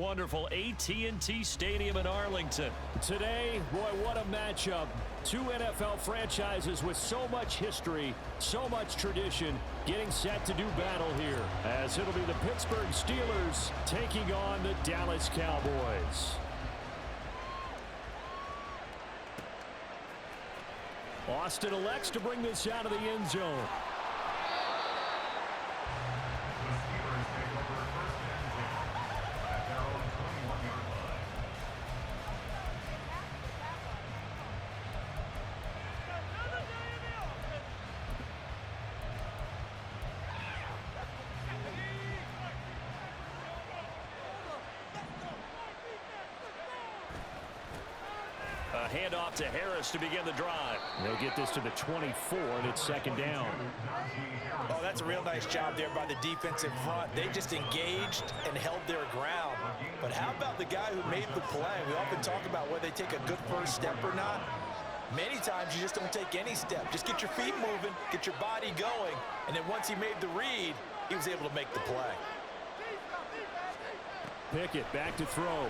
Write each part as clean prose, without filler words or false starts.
wonderful AT&T Stadium in Arlington. Today, boy, what a matchup. Two NFL franchises with so much history, so much tradition, getting set to do battle here, as it'll be the Pittsburgh Steelers taking on the Dallas Cowboys. Austin elects to bring this out of the end zone. A handoff to Harris to begin the drive. They'll get this to the 24, and it's second down. Oh, that's a real nice job there by the defensive front. They just engaged and held their ground. But how about the guy who made the play? We often talk about whether they take a good first step or not. Many times you just don't take any step. Just get your feet moving, get your body going, and then once he made the read, he was able to make the play. Pickett back to throw.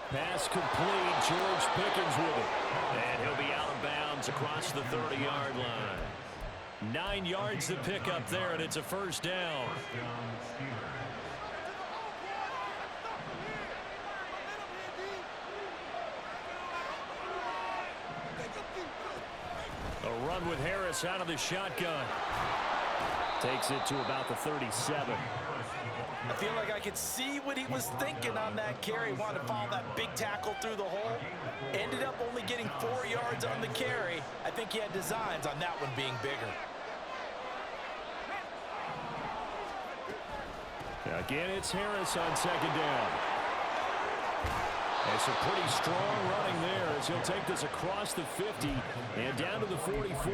Pass complete. George Pickens with it. And he'll be out of bounds across the 30-yard line. 9 yards to pick up there, and it's a first down. A run with Harris out of the shotgun. Takes it to about the 37. I feel like I could see what he was thinking on that carry. Wanted to follow that big tackle through the hole. Ended up only getting 4 yards on the carry. I think he had designs on that one being bigger. Again, it's Harris on second down. It's a pretty strong running there as he'll take this across the 50 and down to the 44.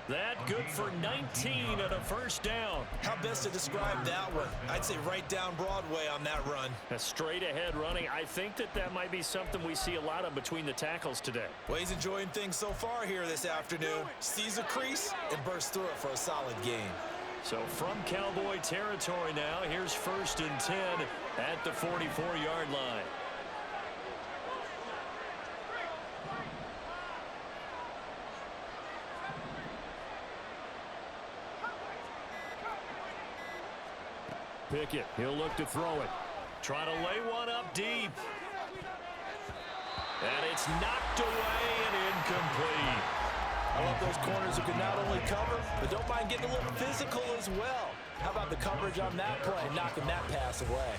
That good for 19 and a first down. How best to describe that one? I'd say right down Broadway on that run. A straight ahead running. I think that might be something we see a lot of between the tackles today. Well, he's enjoying things so far here this afternoon. Sees a crease and bursts through it for a solid gain. So from Cowboy territory now, here's 1st and 10 at the 44-yard line. Pickett, he'll look to throw it. Try to lay one up deep. And it's knocked away and incomplete. I love those corners who can not only cover, but don't mind getting a little physical as well. How about the coverage on that play, knocking that pass away?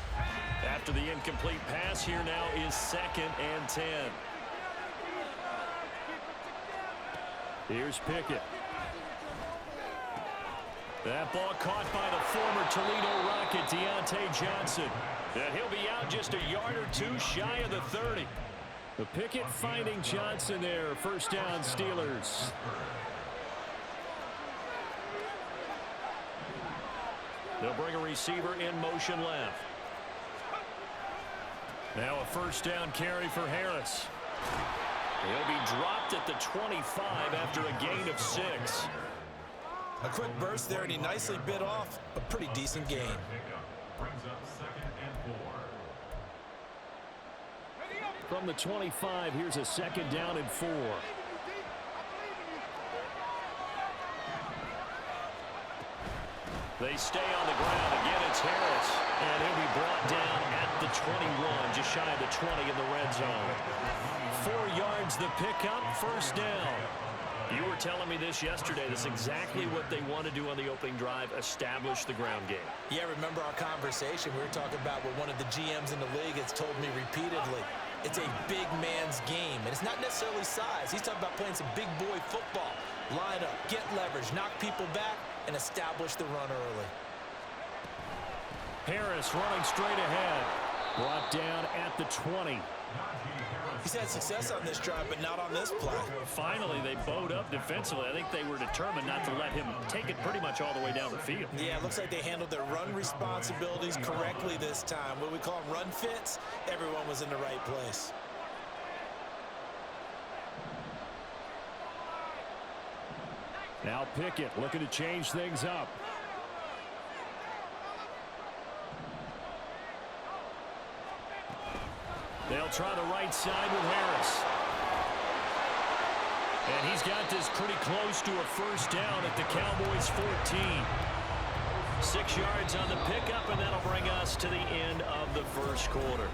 After the incomplete pass, here now is 2nd and 10. Here's Pickett. That ball caught by the former Toledo Rocket, Deontay Johnson. And he'll be out just a yard or two shy of the 30. The Pickett finding Johnson there. First down, Steelers. They'll bring a receiver in motion left. Now a first down carry for Harris. He'll be dropped at the 25 after a gain of 6. A quick burst there, and he nicely bit off a pretty decent gain. From the 25, here's a 2nd down and 4. They stay on the ground. Again, it's Harris. And he'll be brought down at the 21, just shy of the 20 in the red zone. 4 yards the pickup, first down. You were telling me this yesterday. That's exactly what they want to do on the opening drive, establish the ground game. Yeah, remember our conversation. We were talking about what one of the GMs in the league has told me repeatedly. It's a big man's game, and it's not necessarily size. He's talking about playing some big boy football. Line up, get leverage, knock people back, and establish the run early. Harris running straight ahead. Brought down at the 20. He's had success on this drive, but not on this play. Finally, they bowed up defensively. I think they were determined not to let him take it pretty much all the way down the field. Yeah, it looks like they handled their run responsibilities correctly this time. What we call them run fits, everyone was in the right place. Now Pickett looking to change things up. They'll try the right side with Harris. And he's got this pretty close to a first down at the Cowboys' 14. 6 yards on the pickup, and that'll bring us to the end of the first quarter.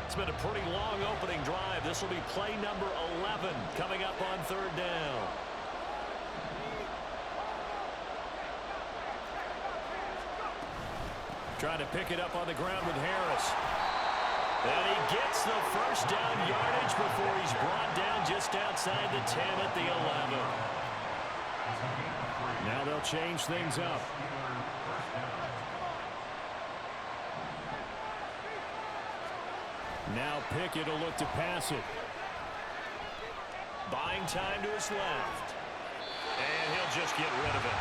It's been a pretty long opening drive. This will be play number 11 coming up on third down. Trying to pick it up on the ground with Harris. And he gets the first down yardage before he's brought down just outside the 10 at the 11. Now they'll change things up. Now Pickett will look to pass it. Buying time to his left. And he'll just get rid of it.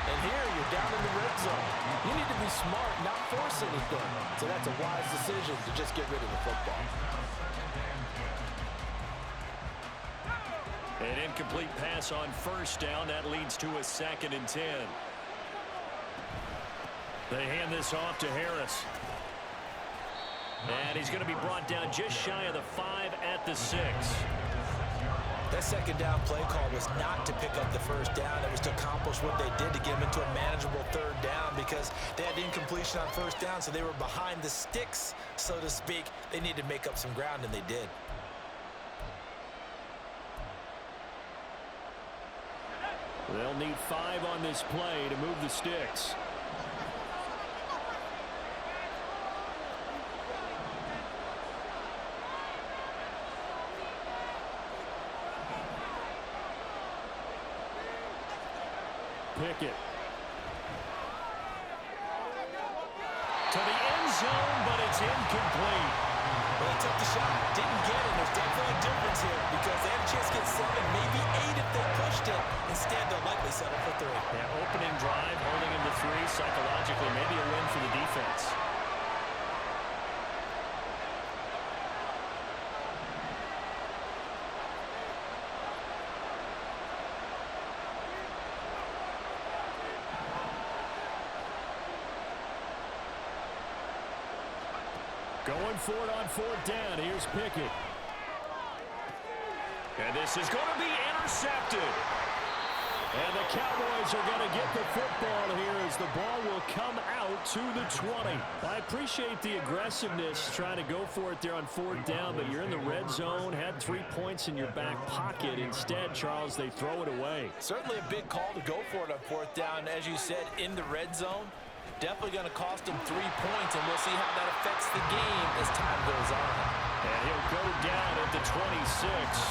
And here you're down in the red zone. You need to be smart, not force anything. So that's a wise decision to just get rid of the football. An incomplete pass on first down. That leads to a 2nd and 10. They hand this off to Harris. And he's going to be brought down just shy of the 5 at the 6. That second down play call was not to pick up the first down. It was to accomplish what they did to get them into a manageable third down because they had incompletion on first down, so they were behind the sticks, so to speak. They needed to make up some ground, and they did. They'll need 5 on this play to move the sticks. Pickett. To the end zone, but it's incomplete. Well, they took the shot, didn't get it. There's definitely a difference here because they had a chance to get 7, maybe 8 if they pushed it. Instead, they'll likely settle for 3. Yeah, opening drive, holding him to 3 psychologically. Maybe a win for the defense. Going for it on 4th down. Here's Pickett. And this is going to be intercepted. And the Cowboys are going to get the football here as the ball will come out to the 20. I appreciate the aggressiveness trying to go for it there on 4th down, but you're in the red zone, had 3 points in your back pocket. Instead, Charles, they throw it away. Certainly a big call to go for it on 4th down. As you said, in the red zone. Definitely going to cost him 3 points, and we'll see how that affects the game as time goes on. And he'll go down at the 26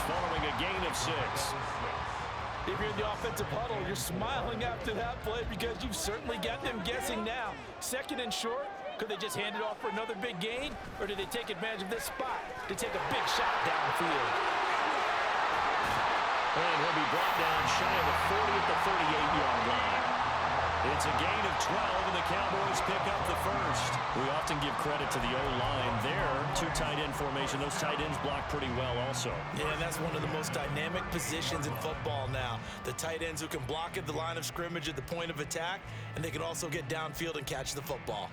following a gain of 6. If you're in the offensive huddle, you're smiling after that play because you've certainly got them guessing now. 2nd and short, could they just hand it off for another big gain, or did they take advantage of this spot to take a big shot downfield? And he'll be brought down shy of the 40 at the 38-yard line. It's a gain of 12, and the Cowboys pick up the first. We often give credit to the O-line there. 2 tight end formation. Those tight ends block pretty well also. Yeah, and that's one of the most dynamic positions in football now. The tight ends who can block at the line of scrimmage at the point of attack, and they can also get downfield and catch the football.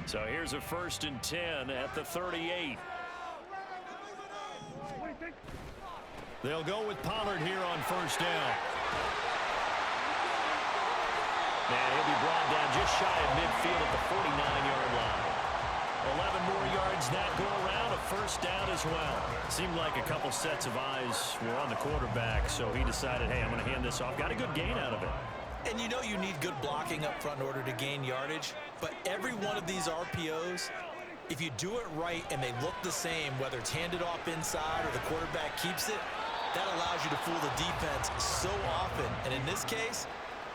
So here's a 1st and 10 at the 38. They'll go with Pollard here on 1st down. And he'll be brought down just shy of midfield at the 49-yard line. 11 more yards that go around, a 1st down as well. Seemed like a couple sets of eyes were on the quarterback, so he decided, hey, I'm going to hand this off. Got a good gain out of it. And you know you need good blocking up front in order to gain yardage, but every one of these RPOs, if you do it right and they look the same, whether it's handed off inside or the quarterback keeps it, that allows you to fool the defense so often. And in this case,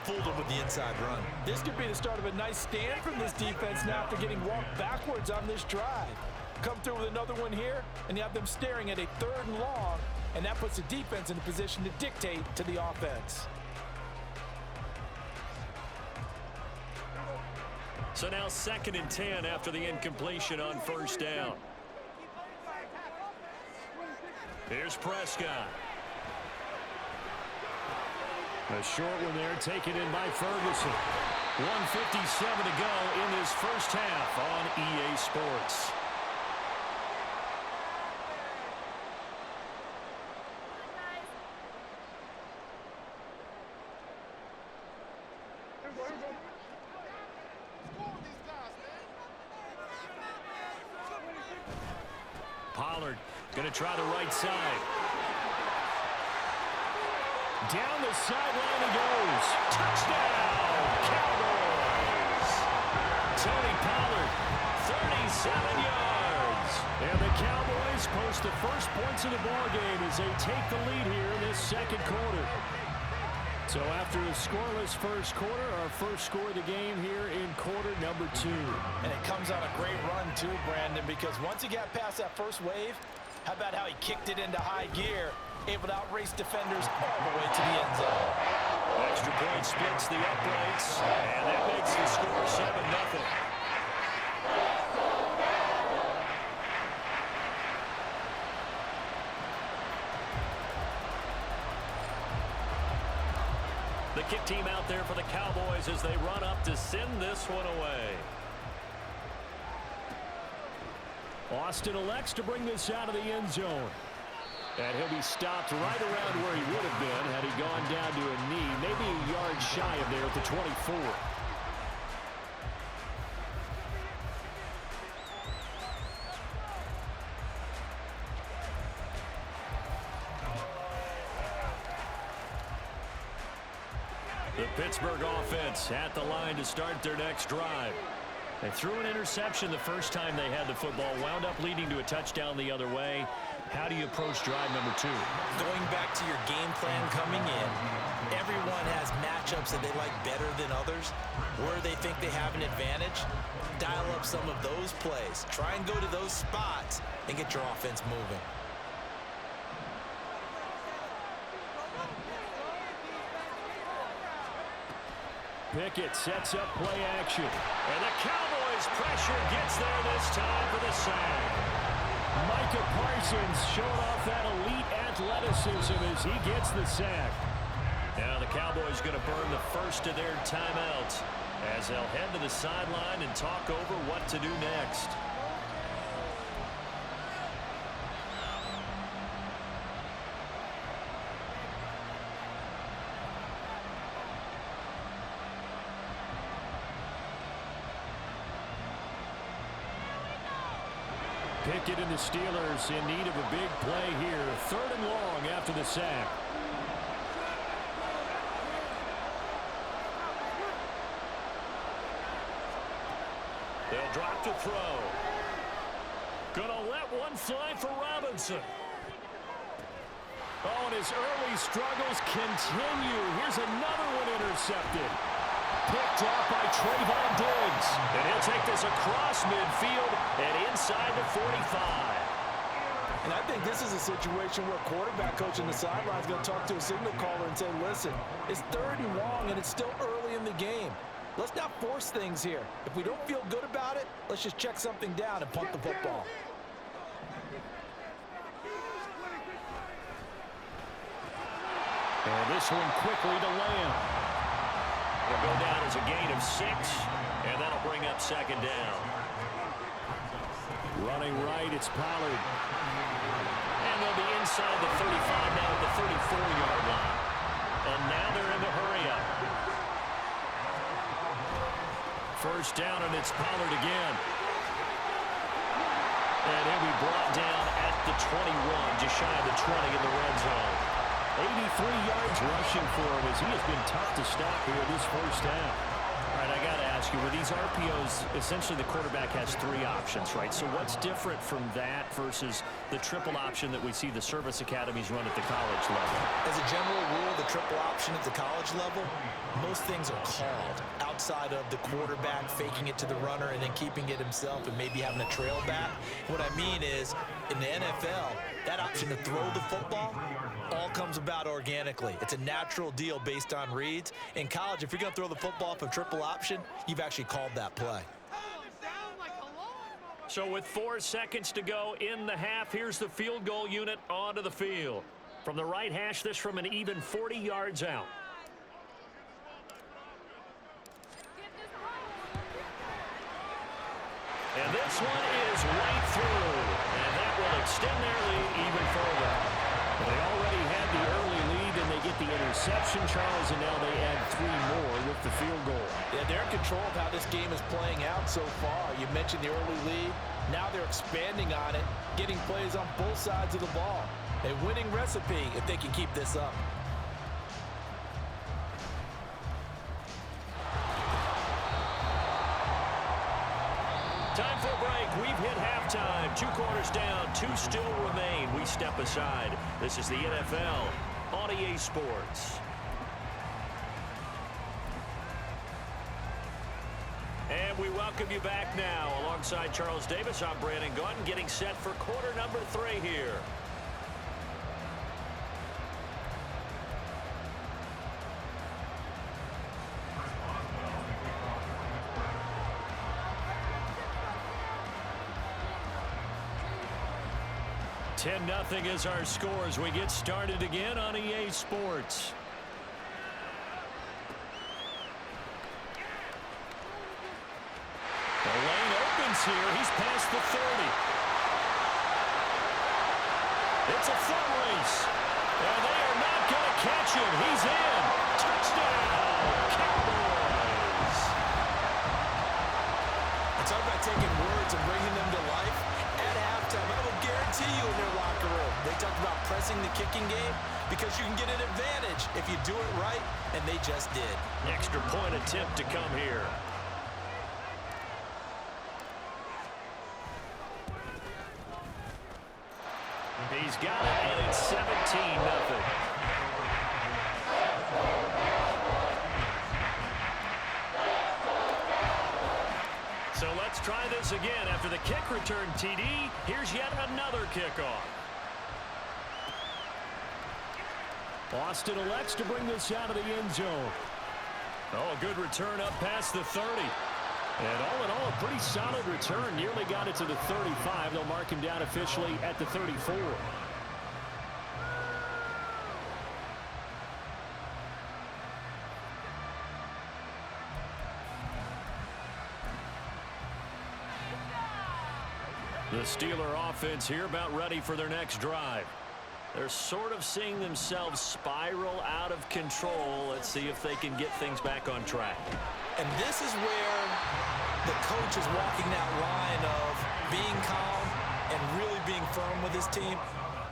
fooled them with the inside run. This could be the start of a nice stand from this defense now after getting walked backwards on this drive. Come through with another one here, and you have them staring at a 3rd and long, and that puts the defense in a position to dictate to the offense. So now 2nd and 10 after the incompletion on 1st down. Here's Prescott. A short one there, taken in by Ferguson. 1:57 to go in this first half on EA Sports. Pollard going to try the right side. Down the sideline he goes. Touchdown, Cowboys. Tony Pollard, 37 yards. And the Cowboys post the first points of the ballgame as they take the lead here in this second quarter. So after a scoreless first quarter, our first score of the game here in quarter number 2. And it comes on a great run too, Brandon, because once he got past that first wave, how about how he kicked it into high gear, able to outrace defenders all the way to the end zone. Extra point splits the uprights, and that makes the score 7-0. The kick team out there for the Cowboys as they run up to send this one away. Austin elects to bring this out of the end zone. And he'll be stopped right around where he would have been had he gone down to a knee, maybe a yard shy of there at the 24. The Pittsburgh offense at the line to start their next drive. They threw an interception the first time they had the football, wound up leading to a touchdown the other way. How do you approach drive number 2? Going back to your game plan coming in, everyone has matchups that they like better than others. Where they think they have an advantage, dial up some of those plays. Try and go to those spots and get your offense moving. Pickett sets up play action. And the Cowboys pressure gets there this time for the sack. Micah Parsons showing off that elite athleticism as he gets the sack. Now the Cowboys going to burn the first of their timeouts as they'll head to the sideline and talk over what to do next. Pickett and the Steelers in need of a big play here. 3rd and long after the sack. They'll drop to throw. Gonna let one fly for Robinson. Oh, and his early struggles continue. Here's another one intercepted. Picked off by Trayvon Diggs. And he'll take this across midfield and inside the 45. And I think this is a situation where quarterback coach in the sideline is going to talk to a signal caller and say, listen, it's 3rd and long and it's still early in the game. Let's not force things here. If we don't feel good about it, let's just check something down and punt the football. And this one quickly to Lamb. It'll go down as a gain of 6, and that'll bring up 2nd down. Running right, it's Pollard. And they'll be inside the 35 now at the 34-yard line. And now they're in the hurry-up. First down, and it's Pollard again. And he'll be brought down at the 21, just shy of the 20 in the red zone. 83 yards rushing for him as he has been tough to stop here this first half. All right, I got to ask you, with these RPOs, essentially the quarterback has 3 options, right? So what's different from that versus the triple option that we see the service academies run at the college level? As a general rule, the triple option at the college level, most things are called outside of the quarterback faking it to the runner and then keeping it himself and maybe having a trail back. What I mean is, in the NFL, that option to throw the football all comes about organically. It's a natural deal based on reads. In college, if you're going to throw the football for triple option, you've actually called that play. So with 4 seconds to go in the half, here's the field goal unit onto the field. From the right hash, this from an even 40 yards out. And this one is right through. And that will extend their lead even further. They already had the early lead, and they get the interception, Charles, and now they add 3 more with the field goal. Yeah, they're in control of how this game is playing out so far. You mentioned the early lead. Now they're expanding on it, getting plays on both sides of the ball. A winning recipe if they can keep this up. Time for a break. We've hit halftime. 2 quarters down. 2 still remain. We step aside. This is the NFL on EA Sports. And we welcome you back now. Alongside Charles Davis, I'm Brandon Gaudin, getting set for quarter number 3 here. $10-0 is our score as we get started again on EA Sports. The lane opens here. He's past the 30. It's a foot race. And they are not going to catch him. He's in. Touchdown, Cowboys. It's all about taking words and bringing them to life. At halftime, I will guarantee you in their locker room, they talked about pressing the kicking game because you can get an advantage if you do it right, and they just did. Extra point attempt to come here. He's got it, and it's 17-0. So let's try this again. After the kick return TD, here's yet another kickoff. Boston elects to bring this out of the end zone. Oh, good return up past the 30. And all in all, a pretty solid return. Nearly got it to the 35. They'll mark him down officially at the 34. The Steeler offense here about ready for their next drive. They're sort of seeing themselves spiral out of control. Let's see if they can get things back on track. And this is where the coach is walking that line of being calm and really being firm with his team.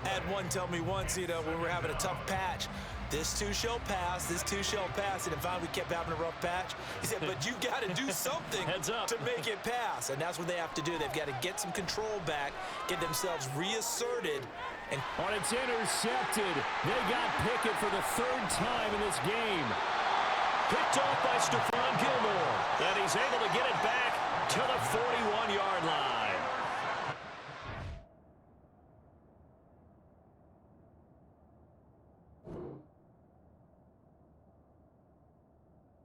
I had one tell me once, when we were having a tough patch, this too shall pass, this too shall pass. And finally we kept having a rough patch. He said, but you got to do something to make it pass. And that's what they have to do. They've got to get some control back, get themselves reasserted. And it's intercepted. They got Pickett for the 3rd time in this game. Picked off by Stephon Gilmore. And he's able to get it back to the 41-yard